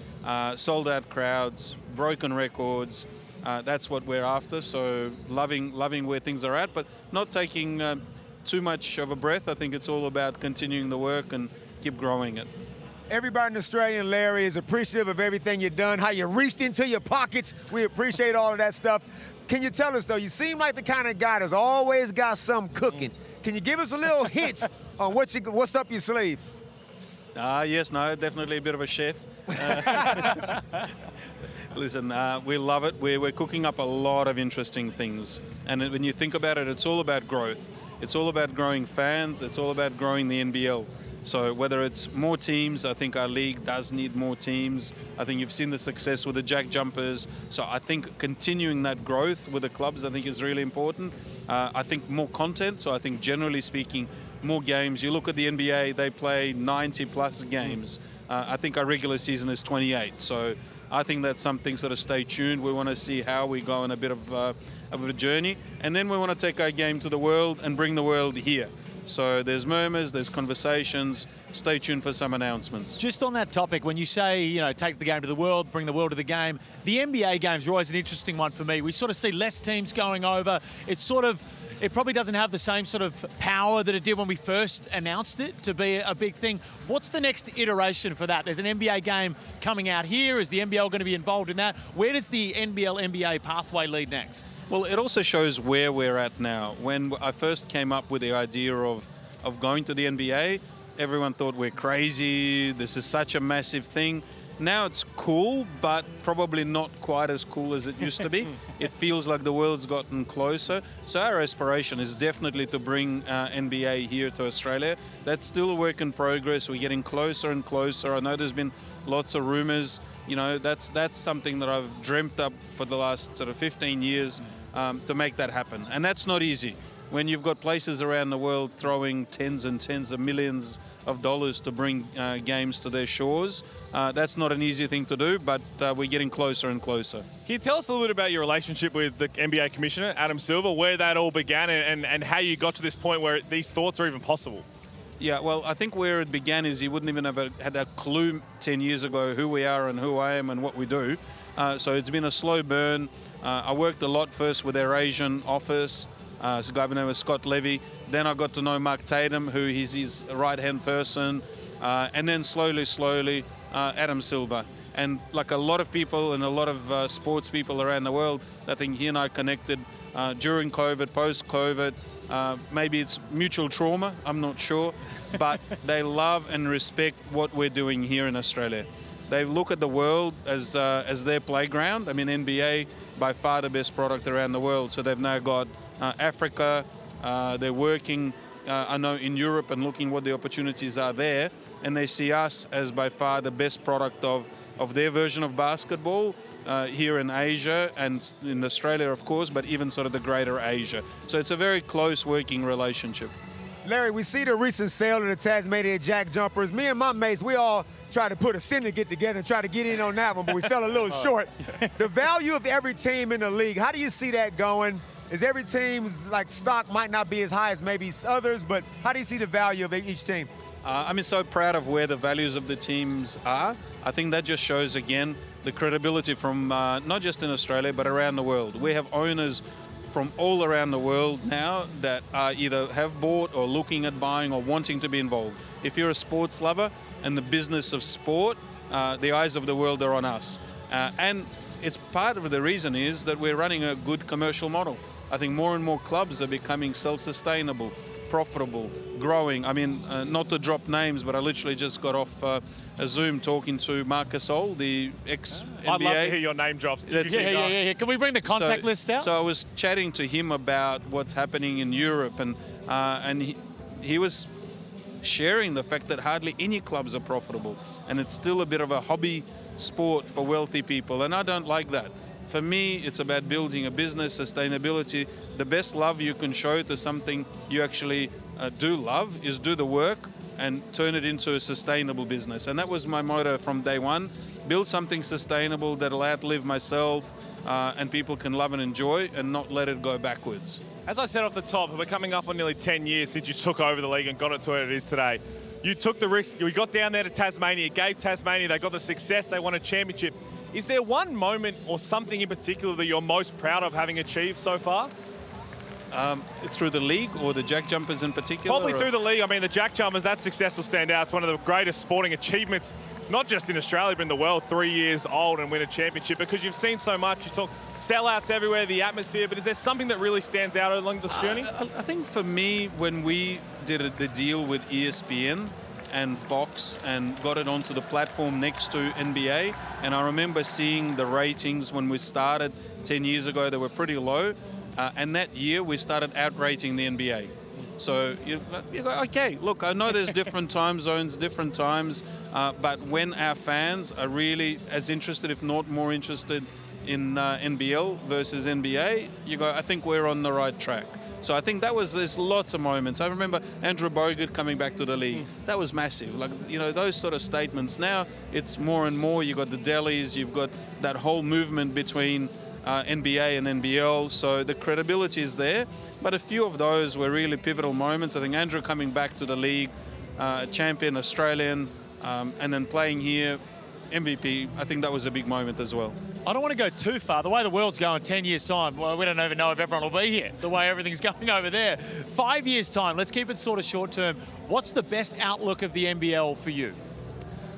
Sold-out crowds, broken records. That's what we're after. So loving where things are at, but not taking too much of a breath. I think it's all about continuing the work and keep growing it. Everybody in Australia and Larry is appreciative of everything you've done, how you reached into your pockets. We appreciate all of that stuff. Can you tell us, though, you seem like the kind of guy that's always got something cooking. Can you give us a little hint on what's up your sleeve? Yes, no, definitely a bit of a chef. Listen, we love it. We're cooking up a lot of interesting things. And when you think about it, it's all about growth. It's all about growing fans. It's all about growing the NBL. So whether it's more teams, I think our league does need more teams. I think you've seen the success with the Jack Jumpers. So I think continuing that growth with the clubs, I think is really important. I think more content. So I think generally speaking, more games. You look at the NBA, they play 90 plus games. I think our regular season is 28. So I think that's something, sort of stay tuned. We want to see how we go on a bit of a journey. And then we want to take our game to the world and bring the world here. So there's murmurs, there's conversations. Stay tuned for some announcements. Just on that topic, when you say, take the game to the world, bring the world to the game, the NBA games are always an interesting one for me. We sort of see less teams going over. It probably doesn't have the same sort of power that it did when we first announced it to be a big thing. What's the next iteration for that? There's an NBA game coming out here. Is the NBL going to be involved in that? Where does the NBL-NBA pathway lead next? Well, it also shows where we're at now. When I first came up with the idea of going to the NBA, everyone thought we're crazy. This is such a massive thing. Now it's cool, but probably not quite as cool as it used to be. It feels like the world's gotten closer. So our aspiration is definitely to bring NBA here to Australia. That's still a work in progress. We're getting closer and closer. I know there's been lots of rumors. That's something that I've dreamt up for the last sort of 15 years to make that happen. And that's not easy. When you've got places around the world throwing tens and tens of millions of dollars to bring games to their shores, that's not an easy thing to do, but we're getting closer and closer. Can you tell us a little bit about your relationship with the NBA Commissioner, Adam Silver, where that all began and how you got to this point where these thoughts are even possible? Yeah, well, I think where it began is he wouldn't even have had a clue 10 years ago who we are and who I am and what we do. So it's been a slow burn. I worked a lot first with their Asian office. It's a guy by the name of Scott Levy. Then I got to know Mark Tatum, who is his right-hand person. And then slowly, Adam Silver. And like a lot of people and a lot of sports people around the world, I think he and I connected during COVID, post-COVID. Maybe it's mutual trauma, I'm not sure. But they love and respect what we're doing here in Australia. They look at the world as their playground. I mean, NBA, by far the best product around the world. So they've now got Africa. They're working, I know, in Europe and looking what the opportunities are there. And they see us as by far the best product of their version of basketball here in Asia and in Australia, of course, but even sort of the greater Asia. So it's a very close working relationship. Larry, we see the recent sale of the Tasmania Jack jumpers. Me and my mates, we all tried to put a syndicate together and try to get in on that one, but we fell a little short. The value of every team in the league, how do you see that going? Is every team's like stock might not be as high as maybe others, but how do you see the value of each team? I'm so proud of where the values of the teams are. I think that just shows, again, the credibility from not just in Australia, but around the world. We have owners from all around the world now that either have bought or looking at buying or wanting to be involved. If you're a sports lover and the business of sport, the eyes of the world are on us. And it's part of the reason is that we're running a good commercial model. I think more and more clubs are becoming self-sustainable, profitable, growing. I mean, not to drop names, but I literally just got off a Zoom talking to Marc Gasol, the ex-NBA. I'd love to hear your name drops. Yeah. Can we bring the contact list out? So I was chatting to him about what's happening in Europe, and he was sharing the fact that hardly any clubs are profitable, and it's still a bit of a hobby sport for wealthy people, and I don't like that. For me, it's about building a business, sustainability. The best love you can show to something you actually do love is do the work and turn it into a sustainable business. And that was my motto from day one. Build something sustainable that'll outlive myself and people can love and enjoy and not let it go backwards. As I said off the top, we're coming up on nearly 10 years since you took over the league and got it to where it is today. You took the risk. You got down there to Tasmania, gave Tasmania, they got the success, they won a championship. Is there one moment or something in particular that you're most proud of having achieved so far? Through the league or the Jack Jumpers in particular? Probably through the league. I mean, the Jack Jumpers, that success will stand out. It's one of the greatest sporting achievements, not just in Australia, but in the world. 3 years old and win a championship, because you've seen so much. You talk sellouts everywhere, the atmosphere, but is there something that really stands out along this journey? I think for me, when we did the deal with ESPN and Fox and got it onto the platform next to NBA, and I remember seeing the ratings when we started 10 years ago, they were pretty low. And that year, we started outrating the NBA. So you go, okay, look, I know there's different time zones, different times, but when our fans are really as interested, if not more interested, in NBL versus NBA, you go, I think we're on the right track. So I think there's lots of moments. I remember Andrew Bogut coming back to the league. That was massive. Like, you know, those sort of statements. Now it's more and more. You've got the delis, you've got that whole movement between NBA and NBL, so the credibility is there, but a few of those were really pivotal moments. I think Andrew coming back to the league, champion Australian, and then playing here, MVP, I think that was a big moment as well. I don't want to go too far. The way the world's going, 10 years' time, well, we don't even know if everyone will be here, the way everything's going over there. 5 years' time, let's keep it sort of short term. What's the best outlook of the NBL for you?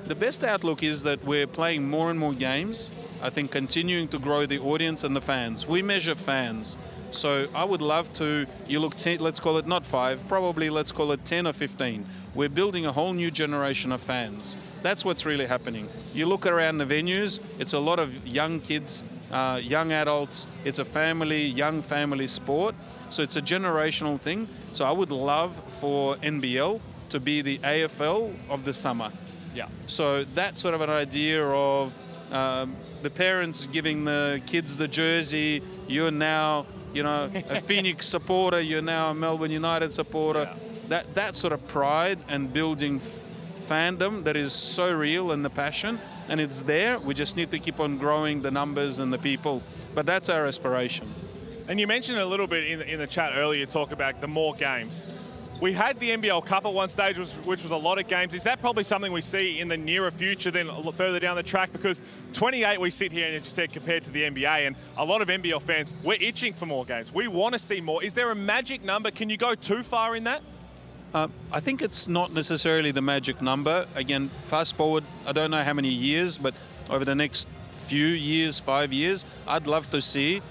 The best outlook is that we're playing more and more games. I think continuing to grow the audience and the fans. We measure fans. So I would love to, you look 10, let's call it not 5, probably let's call it 10 or 15. We're building a whole new generation of fans. That's what's really happening. You look around the venues, it's a lot of young kids, young adults. It's a young family sport. So it's a generational thing. So I would love for NBL to be the AFL of the summer. Yeah. So that's sort of an idea of the parents giving the kids the jersey. You're now, you know, a Phoenix supporter. You're now a Melbourne United supporter. Yeah. That sort of pride and building fandom that is so real, and the passion, and it's there. We just need to keep on growing the numbers and the people. But that's our aspiration. And you mentioned a little bit in the chat earlier, talk about the more games. We had the NBL Cup at one stage, which was a lot of games. Is that probably something we see in the nearer future than further down the track? Because 28 we sit here and, as you said, compared to the NBA, and a lot of NBL fans, we're itching for more games. We want to see more. Is there a magic number? Can you go too far in that? I think it's not necessarily the magic number. Again, fast forward, I don't know how many years, but over the next few years, 5 years, I'd love to see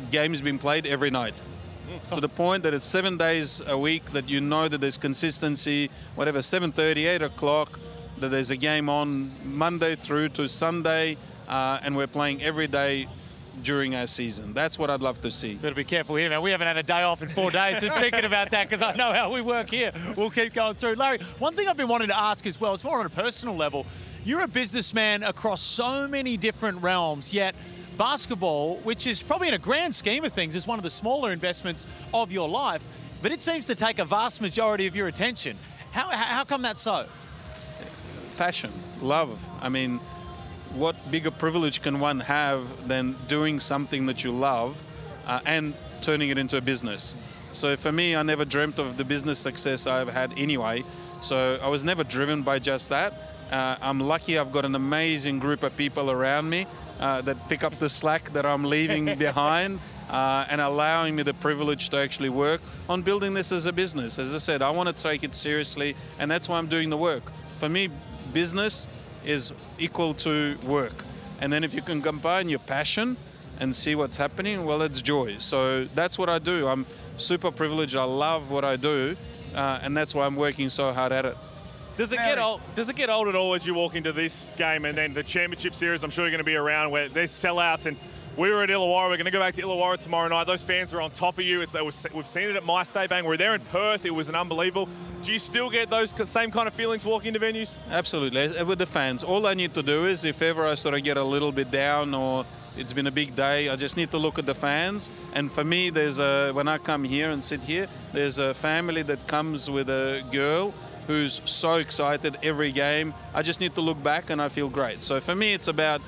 games being played every night. To the point that it's 7 days a week, that you know that there's consistency, whatever, 7:30, 8 o'clock, that there's a game on Monday through to Sunday, and we're playing every day during our season. That's what I'd love to see. Better be careful here, man. We haven't had a day off in 4 days. Just thinking about that, because I know how we work here. We'll keep going through. Larry, one thing I've been wanting to ask as well, it's more on a personal level. You're a businessman across so many different realms, yet basketball, which is probably in a grand scheme of things, is one of the smaller investments of your life, but it seems to take a vast majority of your attention. How come that's so? Passion, love. I mean, what bigger privilege can one have than doing something that you love and turning it into a business? So for me, I never dreamt of the business success I've had anyway. So I was never driven by just that. I'm lucky I've got an amazing group of people around me that pick up the slack that I'm leaving behind and allowing me the privilege to actually work on building this as a business. As I said, I want to take it seriously, and that's why I'm doing the work. For me, business is equal to work. And then if you can combine your passion and see what's happening, well, it's joy. So that's what I do. I'm super privileged. I love what I do, and that's why I'm working so hard at it. Does it get old? Does it get old at all as you walk into this game and then the championship series? I'm sure you're going to be around where there's sellouts, and we were at Illawarra. We're going to go back to Illawarra tomorrow night. Those fans are on top of you. We've seen it at My State Bank. We're there in Perth. It was an unbelievable. Do you still get those same kind of feelings walking into venues? Absolutely. With the fans, all I need to do is, if ever I sort of get a little bit down or it's been a big day, I just need to look at the fans. And for me, when I come here and sit here, there's a family that comes with a girl who's so excited every game. I just need to look back and I feel great. So for me, it's about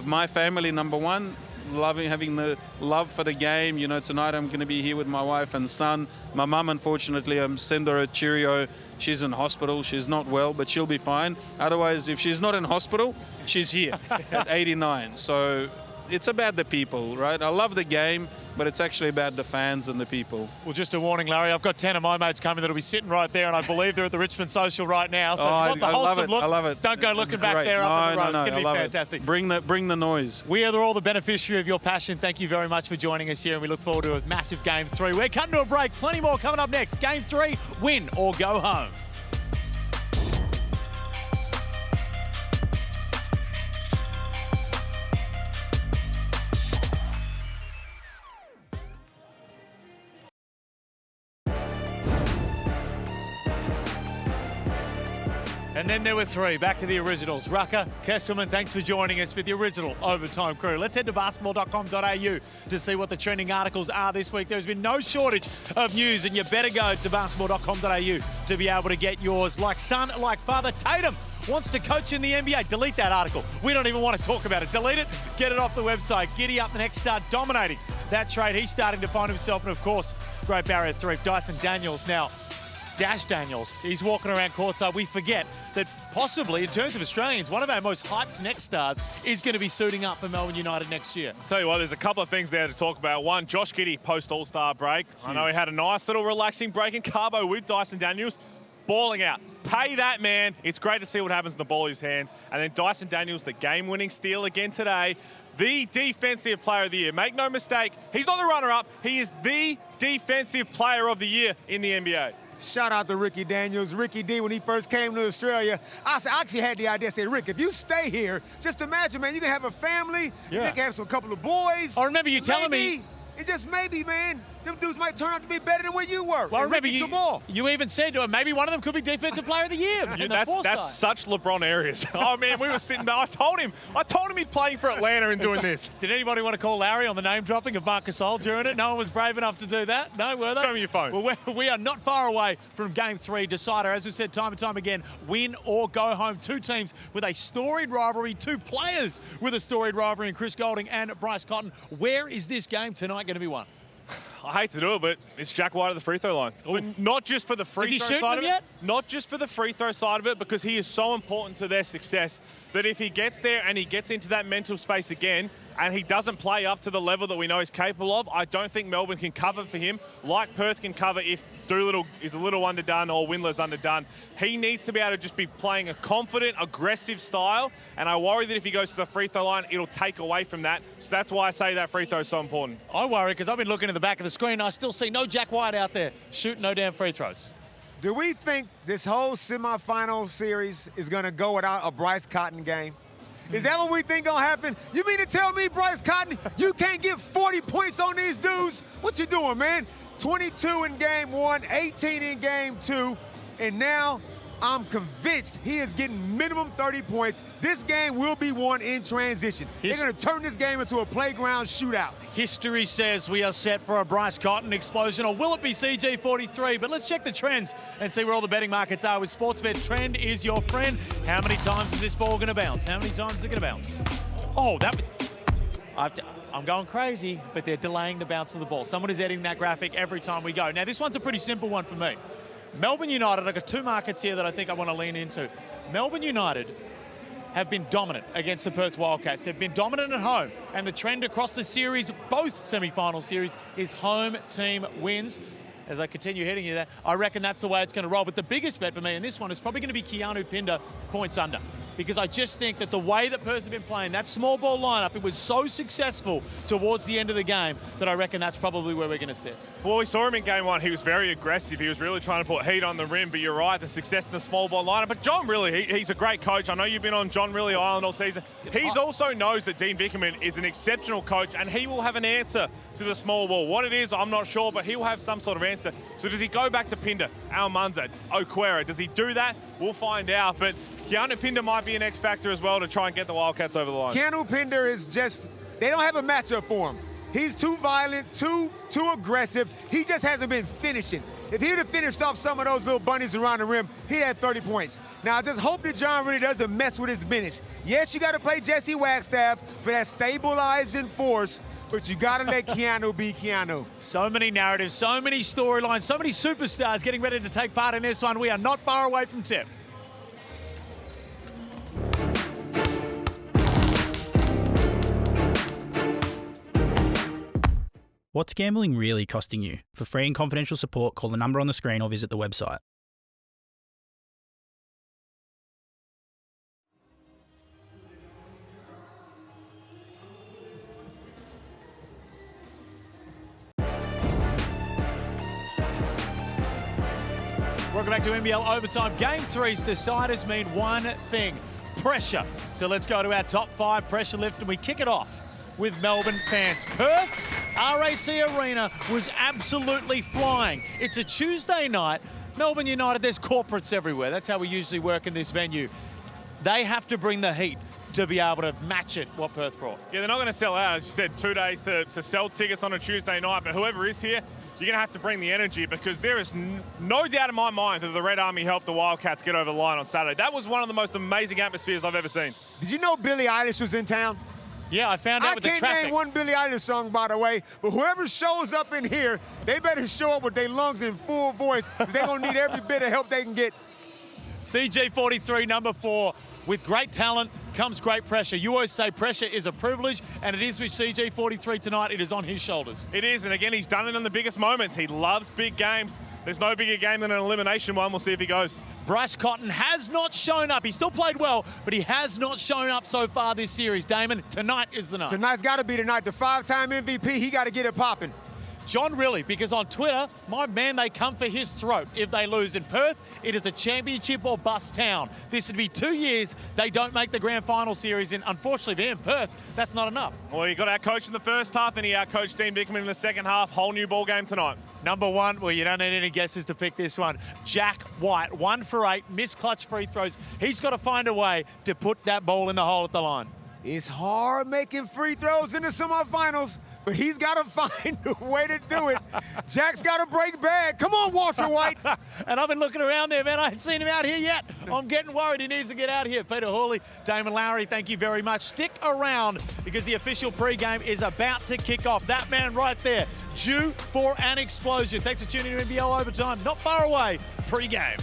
my family, number one, having the love for the game. You know, tonight I'm going to be here with my wife and son. My mum, unfortunately, send her a cheerio. She's in hospital. She's not well, but she'll be fine. Otherwise, if she's not in hospital, she's here at 89. So it's about the people, right? I love the game, but it's actually about the fans and the people. Well, just a warning, Larry, I've got 10 of my mates coming that'll be sitting right there, and I believe they're at the Richmond Social right now. So I the wholesome look, I love it. Don't go looking back there up in the road. It's going to be fantastic. Bring the noise. We are all the beneficiary of your passion. Thank you very much for joining us here, and we look forward to a massive Game 3. We're cutting to a break. Plenty more coming up next. Game 3, win or go home. And then there were 3. Back to the originals. Rucker, Kesselman, thanks for joining us with the original Overtime crew. Let's head to basketball.com.au to see what the trending articles are this week. There's been no shortage of news, and you better go to basketball.com.au to be able to get yours. Like son, like father, Tatum wants to coach in the NBA. Delete that article. We don't even want to talk about it. Delete it, get it off the website. Giddy up, the next star dominating that trade. He's starting to find himself, and of course, Great Barrier Reef, Dyson Daniels now. Dash Daniels, he's walking around courtside. We forget that possibly, in terms of Australians, one of our most hyped next stars is going to be suiting up for Melbourne United next year. I'll tell you what, there's a couple of things there to talk about. One, Josh Giddey post-All-Star break. I know he had a nice little relaxing break in Cabo with Dyson Daniels. Balling out. Pay that man. It's great to see what happens in the ball in his hands. And then Dyson Daniels, the game-winning steal again today. The defensive player of the year. Make no mistake, he's not the runner-up. He is the defensive player of the year in the NBA. Shout out to Ricky Daniels. Ricky D, when he first came to Australia, I actually had the idea, I said, Rick, if you stay here, just imagine, man, you can have a family, you can have some couple of boys. I remember you telling me. It just maybe, man, them dudes might turn out to be better than where you were. Well, I remember you even said to him, maybe one of them could be Defensive Player of the Year. That's such LeBron areas. Oh, man, we were sitting there. I told him he's playing for Atlanta and doing this. Did anybody want to call Larry on the name dropping of Marc Gasol during it? No one was brave enough to do that? No, were they? Show me your phone. Well, we are not far away from Game 3 decider. As we've said time and time again, win or go home. 2 teams with a storied rivalry, 2 players with a storied rivalry in Chris Goulding and Bryce Cotton. Where is this game tonight going to be won? I hate to do it, but it's Jack White at the free throw line. Not just for the free Is he throw shooting side them of it. yet? Not just for the free throw side of it, because he is so important to their success that if he gets there and he gets into that mental space again and he doesn't play up to the level that we know he's capable of, I don't think Melbourne can cover for him like Perth can cover if Doolittle is a little underdone or Windler's underdone. He needs to be able to just be playing a confident, aggressive style, and I worry that if he goes to the free throw line, it'll take away from that. So that's why I say that free throw is so important. I worry because I've been looking at the back of the screen and I still see no Jack White out there shooting no damn free throws. Do we think this whole semifinal series is going to go without a Bryce Cotton game? Is that what we think going to happen? You mean to tell me, Bryce Cotton, you can't get 40 points on these dudes? What you doing, man? 22 in game 1, 18 in game 2, and now I'm convinced he is getting minimum 30 points. This game will be won in transition. They're going to turn this game into a playground shootout. History says we are set for a Bryce Cotton explosion, or will it be CG43? But let's check the trends and see where all the betting markets are with Sportsbet. Trend is your friend. How many times is this ball going to bounce? How many times is it going to bounce? Oh, that was... I'm going crazy, but they're delaying the bounce of the ball. Someone is editing that graphic every time we go. Now, this one's a pretty simple one for me. Melbourne United, I've got two markets here that I think I want to lean into. Melbourne United have been dominant against the Perth Wildcats. They've been dominant at home, and the trend across the series, both semi-final series, is home team wins. As I continue hitting you there, I reckon that's the way it's going to roll. But the biggest bet for me in this one is probably going to be Keanu Pinder points under. Because I just think that the way that Perth have been playing, that small ball lineup, it was so successful towards the end of the game that I reckon that's probably where we're going to sit. Well, we saw him in game 1. He was very aggressive. He was really trying to put heat on the rim, but you're right, the success in the small ball lineup. But John Rillie, he's a great coach. I know you've been on John Rillie Island all season. He also knows that Dean Vickerman is an exceptional coach, and he will have an answer to the small ball. What it is, I'm not sure, but he will have some sort of answer. So does he go back to Pinder, Almanza, Okwera? Does he do that? We'll find out. But Keanu Pinder might be an X factor as well to try and get the Wildcats over the line. Keanu Pinder is just, they don't have a matchup for him. He's too violent, too aggressive. He just hasn't been finishing. If he would have finished off some of those little bunnies around the rim, he had 30 points. Now, I just hope that John really doesn't mess with his minutes. Yes, you got to play Jesse Wagstaff for that stabilizing force, but you got to let Keanu be Keanu. So many narratives, so many storylines, so many superstars getting ready to take part in this one. We are not far away from tip. What's gambling really costing you? For free and confidential support, call the number on the screen or visit the website. Welcome back to NBL Overtime. Game 3's deciders mean one thing, pressure. So let's go to our top 5 pressure lift, and we kick it off with Melbourne fans. Perth RAC Arena was absolutely flying. It's a Tuesday night. Melbourne United, there's corporates everywhere. That's how we usually work in this venue. They have to bring the heat to be able to match it, what Perth brought. Yeah, they're not going to sell out. As you said, 2 days to sell tickets on a Tuesday night, but whoever is here, you're going to have to bring the energy, because there is no doubt in my mind that the Red Army helped the Wildcats get over the line on Saturday. That was one of the most amazing atmospheres I've ever seen. Did you know Billie Eilish was in town? Yeah, I found out with the traffic. I can't name one Billie Eilish song, by the way, but whoever shows up in here, they better show up with their lungs in full voice, because they're going to need every bit of help they can get. CG43, number 4. With great talent comes great pressure. You always say pressure is a privilege, and it is with CG43 tonight. It is on his shoulders. It is, and again, he's done it in the biggest moments. He loves big games. There's no bigger game than an elimination one. We'll see if he goes. Bryce Cotton has not shown up. He still played well, but he has not shown up so far this series. Damon, tonight is the night. Tonight's got to be the night. The 5-time MVP, he got to get it popping. John Rillie, because on Twitter, my man, they come for his throat if they lose. In Perth, it is a championship or bust town. This would be 2 years they don't make the grand final series, and unfortunately for him, Perth, that's not enough. Well, you got our coach in the first half, and he outcoached Dean Vickerman in the second half. Whole new ball game tonight. Number 1, well, you don't need any guesses to pick this one. Jack White, 1 for 8, missed clutch free throws. He's got to find a way to put that ball in the hole at the line. It's hard making free throws in the semifinals, but he's got to find a way to do it. Jack's got to break bad. Come on, Walter White. And I've been looking around there, man. I ain't seen him out here yet. I'm getting worried. He needs to get out here. Peter Hawley, Damon Lowry, thank you very much. Stick around because the official pregame is about to kick off. That man right there, due for an explosion. Thanks for tuning in to NBL Overtime. Not far away, pregame.